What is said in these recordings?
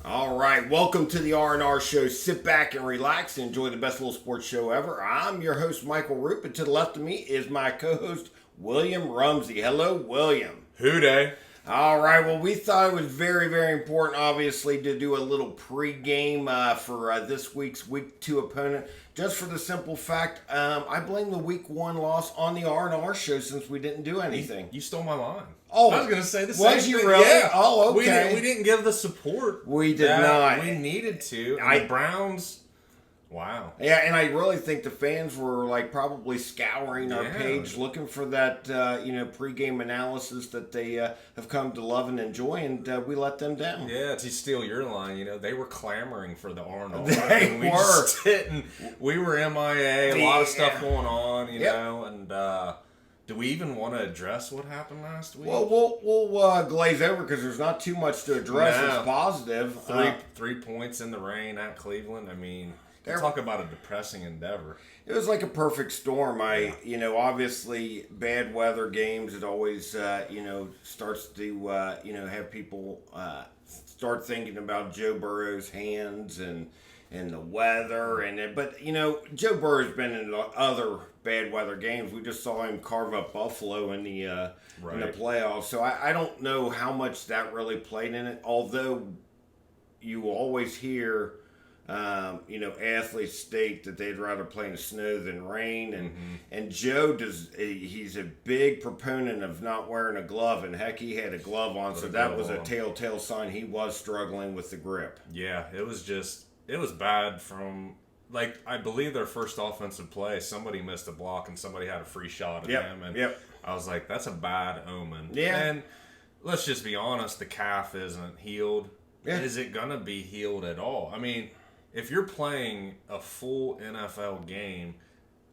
All right, welcome to the R&R Show. Sit back and relax and enjoy the best little sports show ever. I'm your host, Michael Roope, and to the left of me is my co-host, William Rumsey. Hello, William. Hooday. All right, well, we thought it was very, very important, obviously, to do a little pregame for this week's Week 2 opponent. Just for the simple fact, I blame the Week 1 loss on the R&R Show since we didn't do anything. You stole my line. Oh, I was going to say the same was you thing. really? Yeah. Oh, okay. We didn't give the support. We did that not. We needed to. And the Browns, wow. Yeah, and I really think the fans were probably scouring our page looking for that pregame analysis that they have come to love and enjoy, and we let them down. Yeah, to steal your line, they were clamoring for the Arnold. They we were. Just didn't. We were MIA, a lot of stuff going on, you know, and do we even want to address what happened last week? Well, we'll glaze over because there's not too much to address. No. It's positive. 3 points in the rain at Cleveland. I mean, talk about a depressing endeavor. It was like a perfect storm. Obviously, bad weather games, it always, starts to, have people start thinking about Joe Burrow's hands and the weather. But Joe Burrow's been in other bad weather games. We just saw him carve up Buffalo in the playoffs. So I don't know how much that really played in it, although you always hear athletes state that they'd rather play in the snow than rain, and Joe he's a big proponent of not wearing a glove, and heck, he had a glove on, so that was a telltale sign he was struggling with the grip. Yeah, it was bad from, I believe their first offensive play, somebody missed a block and somebody had a free shot at him, and I was like, that's a bad omen. Yeah. And let's just be honest, the calf isn't healed. Yeah. Is it going to be healed at all? I mean, if you're playing a full NFL game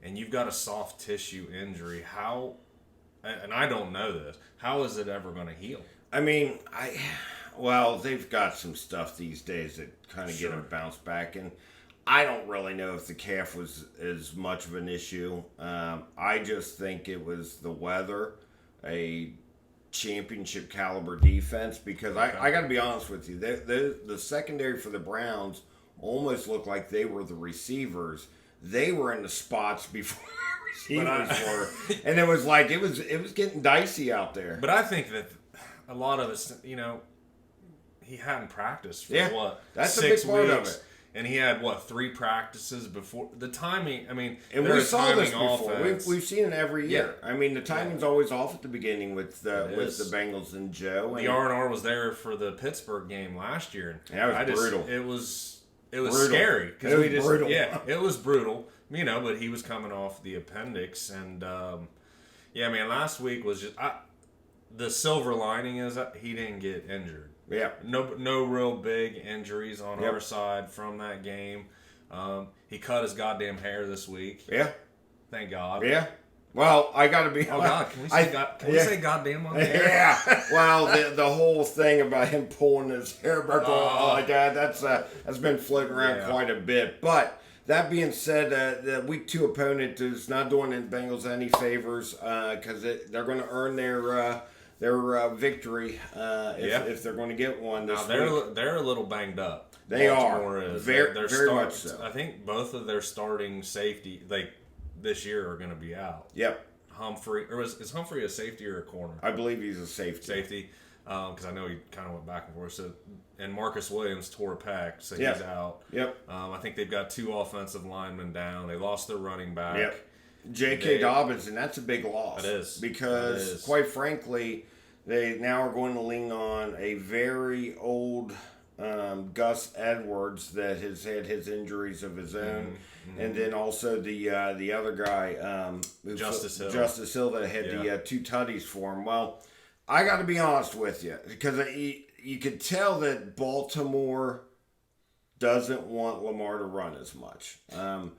and you've got a soft tissue injury, and I don't know this, how is it ever going to heal? I mean, they've got some stuff these days that kind of get them bounced back, and I don't really know if the calf was as much of an issue. I just think it was the weather, a championship caliber defense, because I got to be honest with you, the secondary for the Browns almost looked like they were the receivers. They were in the spots before receivers were, and it was it was getting dicey out there. But I think that a lot of us, he hadn't practiced for that's 6 a big part weeks, of it. And he had 3 practices before the timing. I mean, and we saw this before. Offense. We've seen it every year. Yeah. I mean, the timing's always off at the beginning with the Bengals and Joe. The R&R was there for the Pittsburgh game last year. And that was brutal. It was scary because brutal. it was brutal. But he was coming off the appendix, and last week was just the silver lining is that he didn't get injured. Yeah. No real big injuries on our side from that game. He cut his goddamn hair this week. Yeah. Thank God. Yeah. Well, I got to be. Oh God! Can we say goddamn on the air? Yeah. Well, the whole thing about him pulling his hair back like that, that's been floating around quite a bit. But that being said, the Week 2 opponent is not doing the Bengals any favors because they're going to earn their victory if they're going to get one this week. They're a little banged up. They Baltimore are is. very much so. I think both of their starting safety this year are going to be out. Yep. Humphrey, or is Humphrey a safety or a corner? I believe he's a safety. Safety, because I know he kind of went back and forth. So, and Marcus Williams tore a pec, so he's out. Yep. I think they've got 2 offensive linemen down. They lost their running back. Yep. J.K. Dobbins, and that's a big loss. It is. Because, quite frankly, they now are going to lean on a very old Gus Edwards that has had his injuries of his own, and then also the other guy, Justice Hill, that had the 2 tutties for him. Well, I got to be honest with you, because you could tell that Baltimore doesn't want Lamar to run as much. And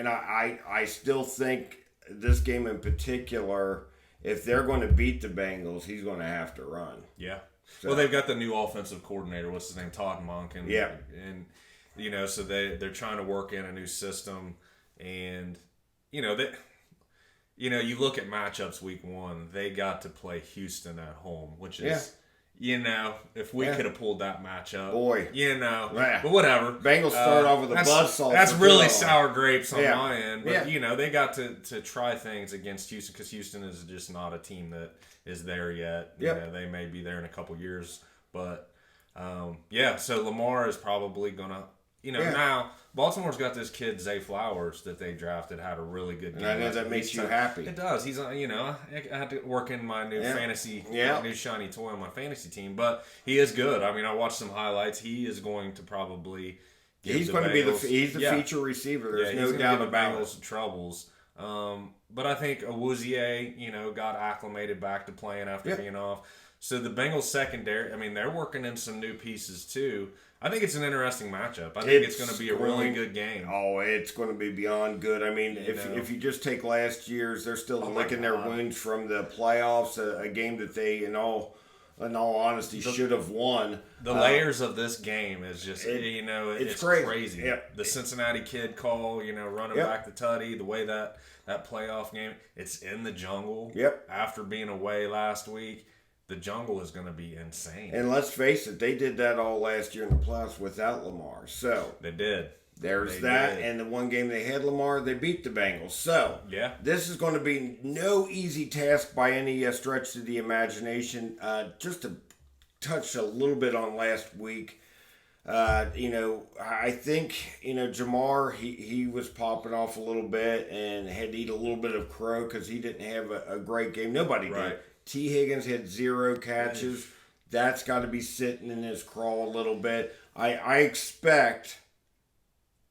I still think this game in particular, if they're going to beat the Bengals, he's going to have to run. Yeah. So. Well, they've got the new offensive coordinator. What's his name? Todd Monk. And so they're trying to work in a new system, and you look at matchups week 1. They got to play Houston at home, which is if we could have pulled that matchup. Boy. But whatever. Bengals started off with a buzzsaw. That's really sour grapes on my end. But, they got to try things against Houston because Houston is just not a team that is there yet. They may be there in a couple years. But, so Lamar is probably going to, now Baltimore's got this kid, Zay Flowers, that they drafted, had a really good game. And I know that makes you happy. It does. He's, I had to work in my new fantasy, new shiny toy on my fantasy team, but he is good. I mean, I watched some highlights. He is going to probably he's going to be the feature receiver. There's no doubt about Bengals troubles. But I think Awuzie, got acclimated back to playing after being off. So the Bengals secondary, I mean, they're working in some new pieces too. I think it's an interesting matchup. I think it's going to be a really good game. Oh, it's going to be beyond good. I mean, if you just take last year's, they're still licking their wounds from the playoffs, a game that they, in all honesty, should have won. The layers of this game is just, it's crazy. Yep. The Cincinnati kid call, running back the tutty, the way that playoff game, it's in the jungle. Yep. After being away last week. The jungle is going to be insane. And let's face it, they did that all last year in the playoffs without Lamar. So they did. There's that. And the one game they had Lamar, they beat the Bengals. So this is going to be no easy task by any stretch of the imagination. Just to touch a little bit on last week, I think, Jamar, he was popping off a little bit and had to eat a little bit of crow because he didn't have a great game. Nobody did. T. Higgins had 0 catches. That's got to be sitting in his craw a little bit. I expect,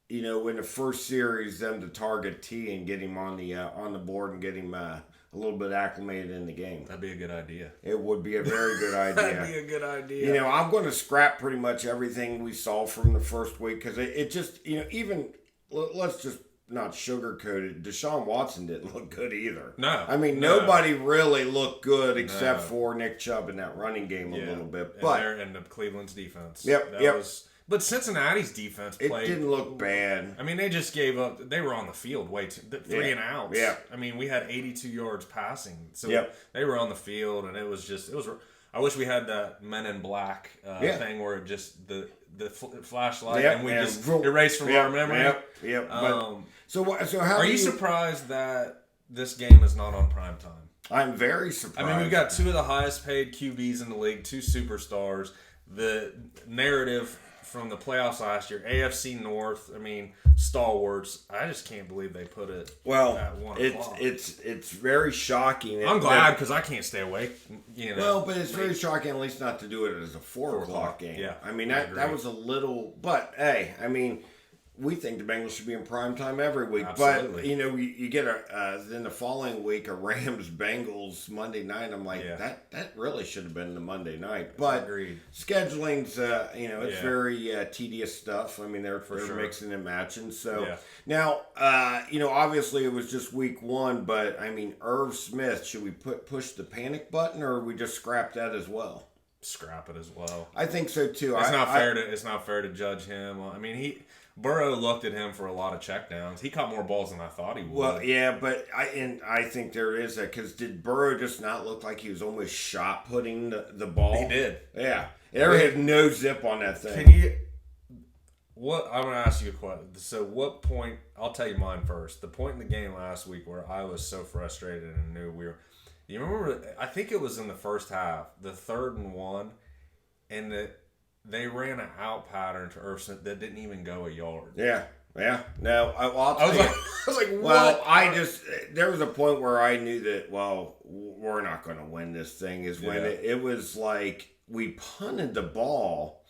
in the first series, them to target T and get him on the board and get him a little bit acclimated in the game. That'd be a good idea. It would be a very good idea. That'd be a good idea. I'm going to scrap pretty much everything we saw from the first week because it just, even, let's just not sugarcoat it. Deshaun Watson didn't look good either. No. I mean, nobody really looked good except for Nick Chubb in that running game a little bit. And the Cleveland's defense. But Cincinnati's defense played. It didn't look bad. I mean, they just gave up. They were on the field way too. 3 and outs. Yeah. I mean, we had 82 yards passing. So they were on the field, and it was. I wish we had that Men in Black thing where it just the flashlight and we just erase from our memory. So how are you surprised that this game is not on prime time? I'm very surprised. I mean, we've got 2 of the highest paid QBs in the league, 2 superstars. The narrative from the playoffs last year, AFC North, I mean, stalwarts. I just can't believe they put it at 1 o'clock. It's very shocking. I'm glad because I can't stay awake. Well, but it's very shocking at least not to do it as a 4 o'clock game. Yeah, I mean, that was a little... But, hey, I mean... We think the Bengals should be in prime time every week. Absolutely. But, you get then the following week, a Rams-Bengals Monday night. I'm like, that really should have been the Monday night. But scheduling's, it's very tedious stuff. I mean, they're mixing and matching. So now, obviously it was just week 1. But, I mean, Irv Smith, should we push the panic button or we just scrap that as well? Scrap it as well. I think so, too. It's not fair to judge him. I mean, Burrow looked at him for a lot of checkdowns. He caught more balls than I thought he would. Well, yeah, but I think there is that because did Burrow just not look like he was almost shot putting the ball? He did. Yeah, there had no zip on that thing. I'm going to ask you a question. So, what point? I'll tell you mine first. The point in the game last week where I was so frustrated and knew we were. You remember? I think it was in the first half, the 3rd and 1, and they ran an out pattern to Irv Smith that didn't even go a yard. Yeah. No, I was like, what? Well, there was a point where I knew that, we're not going to win this thing. Is when it was like we punted the ball,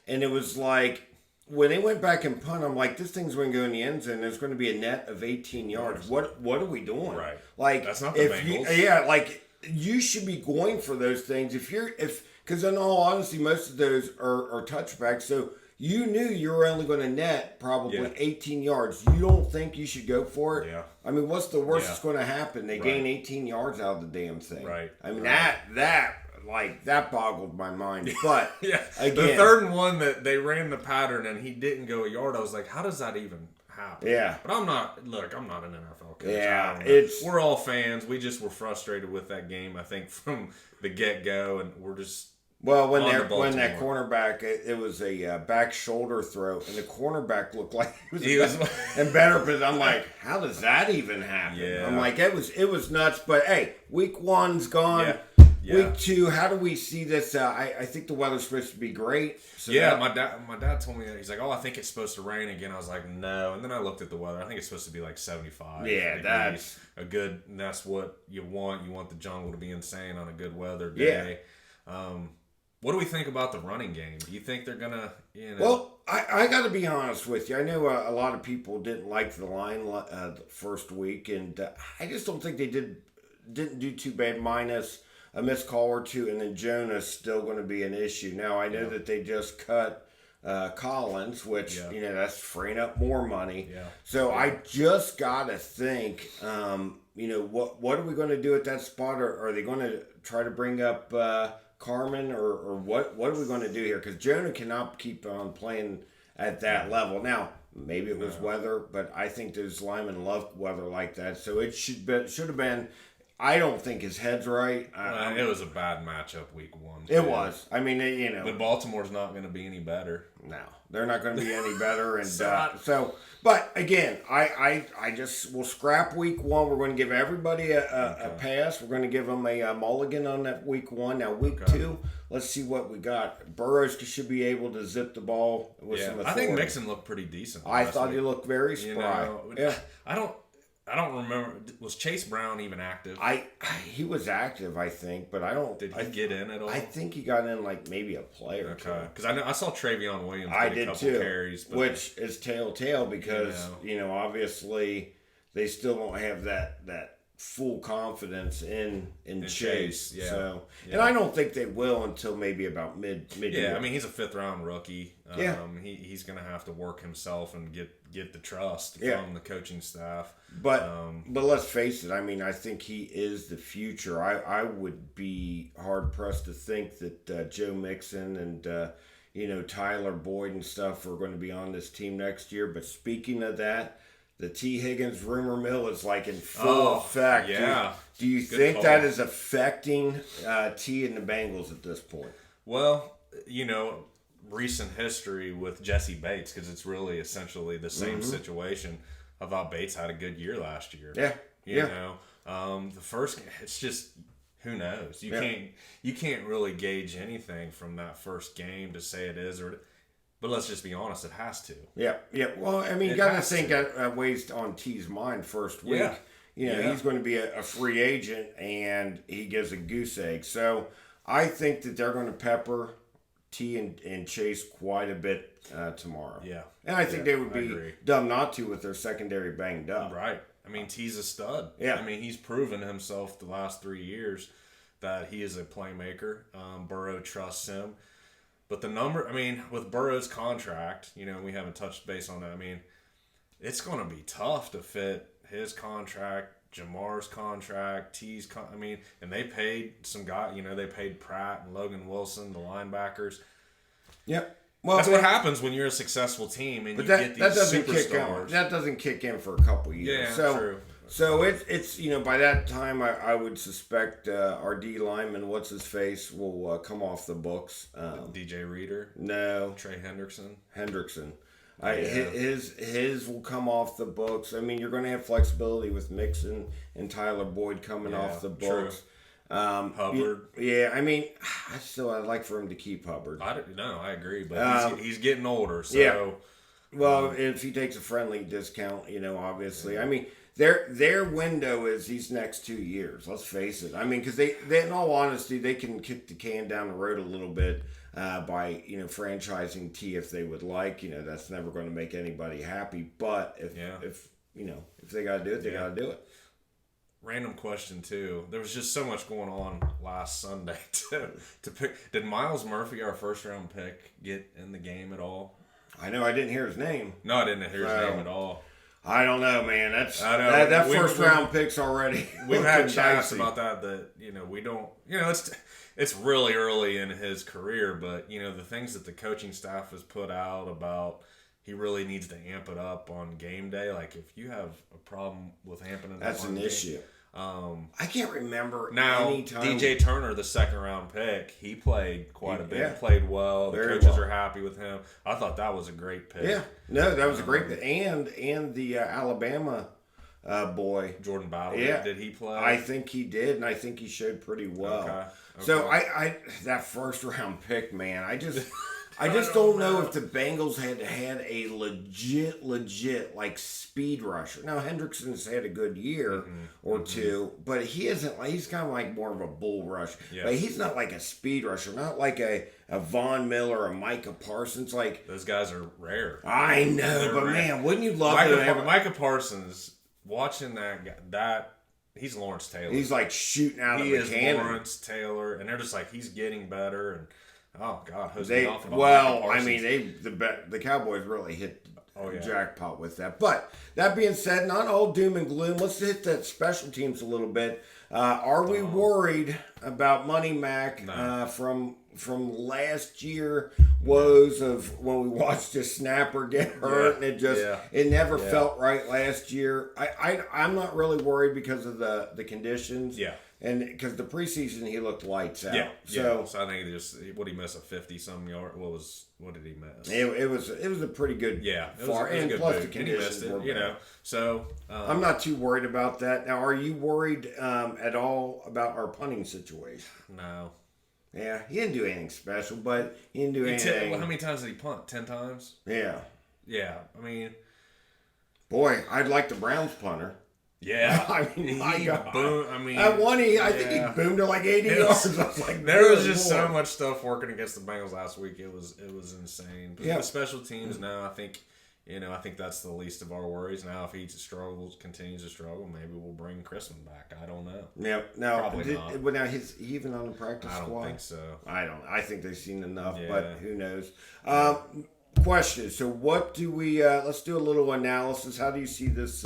and it was like when they went back and punt, I'm like, this thing's going to go in the end zone. There's going to be a net of 18 yards. What are we doing? Right. Like that's not the Bengals. You should be going for those things because in all honesty, most of those are touchbacks. So you knew you were only going to net probably 18 yards. You don't think you should go for it? Yeah. I mean, what's the worst that's going to happen? They gain 18 yards out of the damn thing. Right. I mean, that boggled my mind. But again, the 3rd and 1 that they ran the pattern and he didn't go a yard, I was like, how does that even happen? Yeah. But I'm not an NFL coach. Yeah. We're all fans. We just were frustrated with that game, I think, from the get-go, and we're just... Well, when On to that Baltimore. cornerback, it was a back shoulder throw, and the cornerback looked like He was in better position. I'm like, how does that even happen? Yeah. I'm like, it was nuts. But hey, week one's gone. Yeah. Yeah. Week two, how do we see this? I think the weather's supposed to be great. So Yeah, my dad told me that. He's like, "Oh, I think it's supposed to rain again." I was like, "No," and then I looked at the weather. I think it's supposed to be like 75. Yeah, degrees. that's a good. And that's what you want. You want the jungle to be insane on a good weather day. What do we think about the running game? Do you think they're gonna? Well, I got to be honest with you. I know a lot of people didn't like the line the first week, and I just don't think they didn't do too bad. Minus a missed call or two, and then Jonah's still going to be an issue. Now I know that they just cut Collins, which that's freeing up more money. Yeah. So I just got to think, what are we going to do at that spot? Or are they going to try to bring up Carmen, or what are we going to do here? Because Jonah cannot keep on playing at that level. Now maybe it was weather, but I think those linemen love weather like that. So it should have been. I don't think his head's right. It was a bad matchup week one. It was. I mean, But Baltimore's not going to be any better. No, they're not going to be any better. And So but again, I just will scrap week one. We're going to give everybody a pass. We're going to give them a mulligan on that week one. Now week two, let's see what we got. Burrows should be able to zip the ball with some authority. I think Mixon looked pretty decent. I thought he looked very spry. I don't remember. Was Chase Brown even active? He was active, I think, but I don't. Did he get in at all? I think he got in like maybe a play or two. Because I saw Travion Williams I get did a couple too, carries, which is telltale because obviously they still don't have that full confidence in Chase. Yeah. So and I don't think they will until maybe about mid year. Yeah, I mean he's a 5th round rookie. He's going to have to work himself and get the trust from the coaching staff. But let's face it. I mean, I think he is the future. I would be hard pressed to think that Joe Mixon and Tyler Boyd and stuff are going to be on this team next year. But speaking of that, the T. Higgins rumor mill is like in full effect. Yeah. Do you think that is affecting T and the Bengals at this point? Well, recent history with Jesse Bates, because it's really essentially the same situation. I thought Bates had a good year last year. Yeah. The first, it's just, who knows? You can't really gauge anything from that first game to say it is but let's just be honest, it has to. Yeah. Well, I mean, you got to think weighs on T's mind first week. Yeah. He's going to be a free agent, and he gives a goose egg. So I think that they're going to pepper T and Chase quite a bit tomorrow. Yeah. And I think they would be dumb not to with their secondary banged up. Right. I mean, T's a stud. Yeah. I mean, he's proven himself the last 3 years that he is a playmaker. Burrow trusts him. But with Burrow's contract, we haven't touched base on that. I mean, it's going to be tough to fit his contract, Jamar's contract, T's and they paid some guy, they paid Pratt and Logan Wilson, the linebackers. Yep. Well, that's what happens when you're a successful team and get these superstars. That doesn't kick in for a couple years. Yeah, true. So it's by that time I would suspect our D lineman, what's his face, will come off the books. DJ Reader? No. Trey Hendrickson? His will come off the books. I mean, you're going to have flexibility with Mixon and Tyler Boyd coming off the books. True. Hubbard. I mean, I'd like for him to keep Hubbard. I agree, but he's getting older. So. Yeah. Well, if he takes a friendly discount, obviously. I mean, their window is these next 2 years. Let's face it. I mean, because they, in all honesty, they can kick the can down the road a little bit by franchising T if they would like. That's never going to make anybody happy. But if they got to do it, they got to do it. Random question too. There was just so much going on last Sunday to pick. Did Miles Murphy, our first round pick, get in the game at all? I know I didn't hear his name. No, I didn't hear his name at all. I don't know, man. That first round pick's already. We've had chats about that we don't. It's really early in his career, but the things that the coaching staff has put out about he really needs to amp it up on game day. Like if you have a problem with amping it up, that's an issue. I can't remember Now, any time. DJ Turner, the second-round pick, he played quite a bit. Yeah. Played well. The Very coaches well. are happy with him. I thought that was a great pick. Yeah, no, that was a great pick. And the Alabama boy. Jordan Battle, Yeah. did he play? I think he did, and I think he showed pretty well. Okay. So I that first round pick, man, I just don't know if the Bengals had a legit like speed rusher. Now Hendrickson's had a good year or two, but he isn't. He's kind of like more of a bull rush. Yes. But he's not like a speed rusher, not like a Von Miller or Micah Parsons. Like Those guys are rare. I know, They're but rare. man, wouldn't you love to have? Micah Parsons, watching that guy, he's Lawrence Taylor. He's like shooting out of He a is cannon. Lawrence Taylor, and they're just like, he's getting better. And oh god, They off about well, Micah I Parsons. mean, the Cowboys really hit Oh, yeah. jackpot with that. But that being said, not all doom and gloom. Let's hit that special teams a little bit. Are we worried about Money Mac No. from last year woes of when we watched a snapper get hurt and it never felt right last year? I'm not really worried because of the conditions. Yeah. And because the preseason he looked lights out. Yeah. So I think what he missed a 50-some yard. What did he miss? it was a pretty good far, it was a and good plus boot. the And he conditions missed were it, you bad. know. So I'm not too worried about that. Now, are you worried at all about our punting situation? no. Yeah, he didn't do anything special, but he didn't do anything. How many times did he punt? 10 times? Yeah. Yeah. I mean, Boy, I'd like the Browns punter. yeah. I mean, my God. I mean, At one, I think he boomed to like 80 yards. I was like, there was good just Lord. so much stuff working against the Bengals last week. It was insane. But Yeah. with special teams now, I think that's the least of our worries. Now, if he continues to struggle, maybe we'll bring Chrisman back. I don't know. Yeah, no, Probably not. But now he's even on the practice I don't squad. think so. I think they've seen enough, Yeah. but who knows? Question. So, what do we? Let's do a little analysis. How do you see this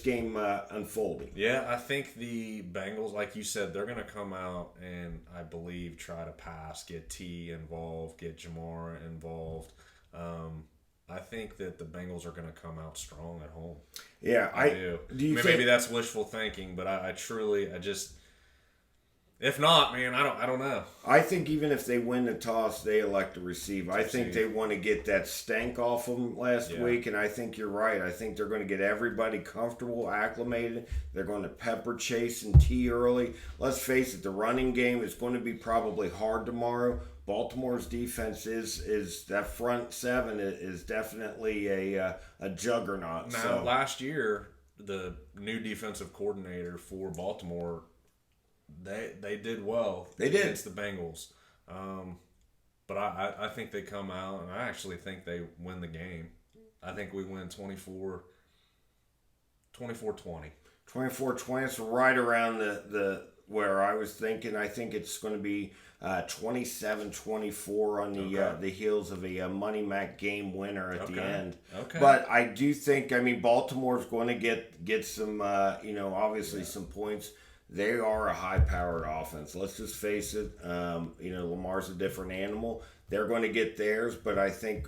game unfolding? Yeah, I think the Bengals, like you said, they're going to come out and I believe try to pass, get T involved, get Jamar involved. I think that the Bengals are going to come out strong at home. Yeah, I do. Do you think, maybe that's wishful thinking, but I just, if not, man, I don't know. I think even if they win the toss, they elect to receive. I think they want to get that stank off them last week, and I think you're right. I think they're going to get everybody comfortable, acclimated. They're going to pepper chase and tee early. Let's face it, the running game is going to be probably hard tomorrow. Baltimore's defense is that front seven is definitely a juggernaut. Now, last year, the new defensive coordinator for Baltimore, they did well. They did against the Bengals, but I think they come out, and I actually think they win the game. I think we win 24-20. 24-20. It's right around the where I was thinking. I think it's going to be 27-24 on the heels of a Money Mac game winner at the end. Okay. But I do think, Baltimore's going to get some, obviously some points. They are a high-powered offense. Let's just face it. Lamar's a different animal. They're going to get theirs, but I think,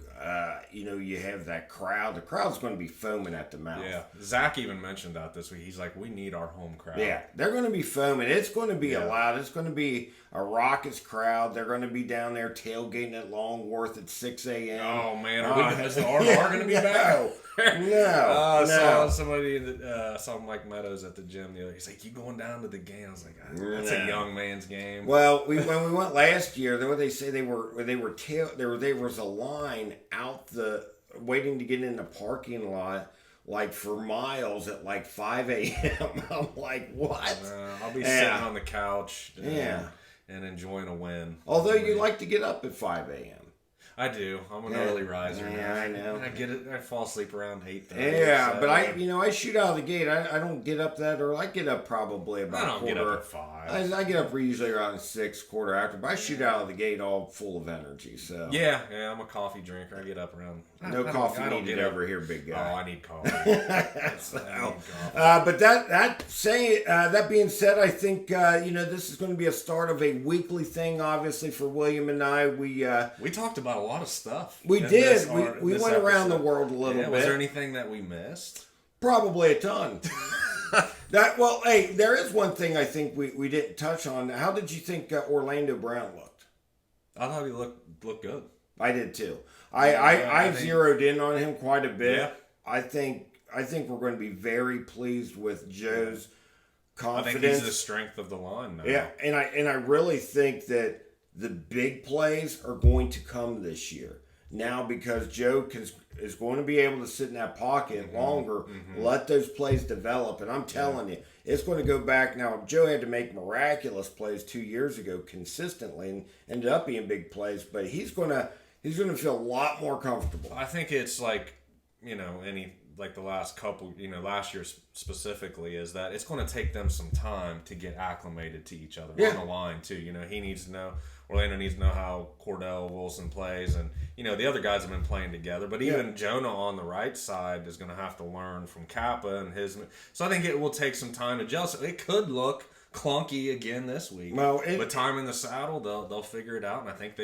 you have that crowd. The crowd's going to be foaming at the mouth. Yeah. Zach even mentioned that this week. He's like, we need our home crowd. Yeah, they're going to be foaming. It's going to be loud. It's going to be a raucous crowd. They're going to be down there tailgating at Longworth at 6 a.m. Oh, man. Is the R&R going to be back? No. I saw Mike Meadows at the gym the other day. He's like, you going down to the game? I was like, that's a young man's game. Well, when we went last year, what they say there was a line out waiting to get in the parking lot like for miles at like 5 a.m. I'm like, what? I'll be sitting on the couch and enjoying a win. Although you like to get up at 5 a.m. I do. I'm an early riser. Yeah, I know. I get it. I fall asleep around 8:30. Yeah, but I shoot out of the gate. I don't get up that early. I get up probably about I don't quarter. get up at 5. I get up usually around 6, quarter after. But I shoot out of the gate all full of energy. So yeah, I'm a coffee drinker. I get up around. No coffee needed over here, big guy. Oh, I need coffee. But that being said, I think this is going to be a start of a weekly thing. Obviously, for William and I, we talked about a lot of stuff. We did. We went around the world a little bit. Was there anything that we missed? Probably a ton. Hey, there is one thing I think we didn't touch on. How did you think Orlando Brown looked? I thought he looked good. I did too. Yeah, I think- zeroed in on him quite a bit. Yeah. I think we're going to be very pleased with Joe's I confidence. think he's the strength of the line now. Yeah, and I really think that the big plays are going to come this year. Now because Joe is going to be able to sit in that pocket longer, let those plays develop. And I'm telling you, it's going to go back. Now, Joe had to make miraculous plays 2 years ago consistently and ended up being big plays, but he's going to feel a lot more comfortable. I think it's like, the last couple, last year specifically, is that it's going to take them some time to get acclimated to each other on the line too. He needs to know, Orlando needs to know how Cordell Wilson plays, and the other guys have been playing together. But even Jonah on the right side is going to have to learn from Kappa and his. So I think it will take some time to gel. So it could look clunky again this week. Well, but time in the saddle, they'll figure it out, and I think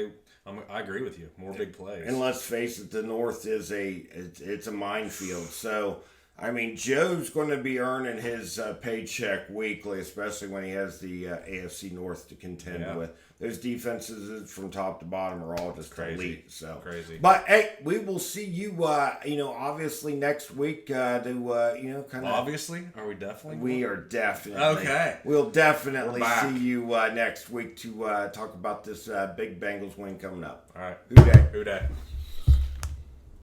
I agree with you. More big plays. And let's face it, the North is it's a minefield. So, I mean, Joe's going to be earning his paycheck weekly, especially when he has the AFC North to contend with. Those defenses from top to bottom are all just elite. So crazy. But hey, we will see you. Obviously next week to kind of. Obviously, are we definitely? We are definitely okay. We'll definitely see you next week to talk about this big Bengals win coming up. All right. Who day? Who day?